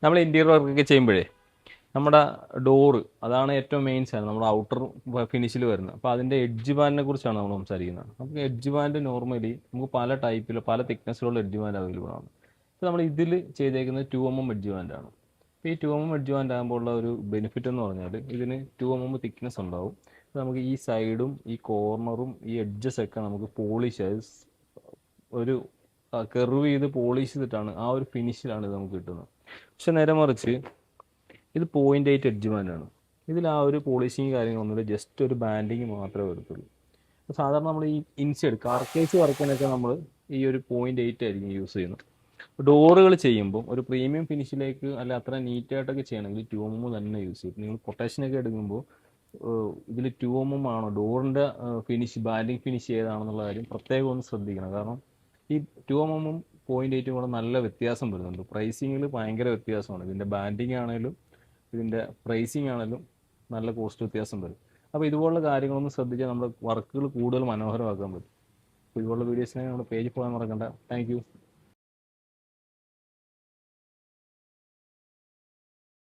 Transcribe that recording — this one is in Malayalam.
നമ്മൾ ഇൻറ്റീരിയർ വർക്കൊക്കെ ചെയ്യുമ്പോഴേ നമ്മുടെ ഡോറ് അതാണ് ഏറ്റവും മെയിൻ സാധനം, നമ്മുടെ ഔട്ടർ ഫിനിഷിൽ വരുന്നത്. അപ്പോൾ അതിൻ്റെ എഡ്ജ് ബാൻഡിനെ കുറിച്ചാണ് നമ്മൾ സംസാരിക്കുന്നത്. നമുക്ക് എഡ്ജ് ബാൻഡ് നോർമലി നമുക്ക് പല ടൈപ്പിൽ പല തിക്നെസ്സിലുള്ള എഡ്ജ് ബാൻഡ് അവൈലബിൾ ആണ്. ഇപ്പോൾ നമ്മൾ ഇതിൽ ചെയ്തേക്കുന്നത് 2mm എഡ്ജ് ബാൻഡാണ്. അപ്പോൾ ഈ 2mm എഡ്ജ് ബാൻഡ് ആകുമ്പോൾ ഉള്ള ഒരു ബെനിഫിറ്റ് എന്ന് പറഞ്ഞാൽ ഇതിന് 2mm തിക്നെസ് ഉണ്ടാവും. അപ്പോൾ നമുക്ക് ഈ സൈഡും ഈ കോർണറും ഈ എഡ്ജസ് ഒക്കെ നമുക്ക് പോളിഷ് ഒരു കെർവ് ചെയ്ത് പോളിഷ് ചെയ്തിട്ടാണ് ആ ഒരു ഫിനിഷിലാണ് ഇത് നമുക്ക് കിട്ടുന്നത്. പക്ഷെ നേരെ മറിച്ച് ഇത് 0.8 എഡ്ജ് ബാൻഡാണ്. ഇതിൽ ആ ഒരു പോളിഷിങ് കാര്യങ്ങളൊന്നുമില്ല, ജസ്റ്റ് ഒരു ബാൻഡിങ് മാത്രമേ വരത്തുള്ളൂ. അപ്പോൾ സാധാരണ നമ്മൾ ഈ ഇൻസൈഡ് കാർക്കേസ് വർക്കിനൊക്കെ നമ്മൾ ഈ ഒരു 0.8 ആയിരിക്കും യൂസ് ചെയ്യുന്നത്. ഡോറുകൾ ചെയ്യുമ്പോൾ ഒരു പ്രീമിയം ഫിനിഷിലേക്ക് അല്ല അത്ര നീറ്റായിട്ടൊക്കെ ചെയ്യണമെങ്കിൽ 2mm തന്നെ യൂസ് ചെയ്യും. നിങ്ങൾ കൊട്ടേഷനൊക്കെ എടുക്കുമ്പോൾ ഇതിൽ 2mm ആണോ ഡോറിൻ്റെ ഫിനിഷ് ബാൻഡിങ് ഫിനിഷ് ഏതാണെന്നുള്ള കാര്യം പ്രത്യേകം ഒന്ന് ശ്രദ്ധിക്കണം. കാരണം ഈ 2mm 0.8 കൂടെ നല്ല വ്യത്യാസം വരുന്നുണ്ട്. പ്രൈസിങ്ങിൽ ഭയങ്കര വ്യത്യാസമാണ്. ഇതിൻ്റെ ബാൻഡിങ് ആണെങ്കിലും ഇതിൻ്റെ പ്രൈസിങ് ആണെങ്കിലും നല്ല കോസ്റ്റ് വ്യത്യാസം വരും. അപ്പോൾ ഇതുപോലുള്ള കാര്യങ്ങളൊന്നും ശ്രദ്ധിച്ചാൽ നമ്മുടെ വർക്കുകൾ കൂടുതൽ മനോഹരമാക്കാൻ പറ്റും. അപ്പോൾ ഇതുപോലുള്ള വീഡിയോസിനെ നമ്മുടെ പേജിൽ പോകാൻ മറക്കണ്ട. Thank you.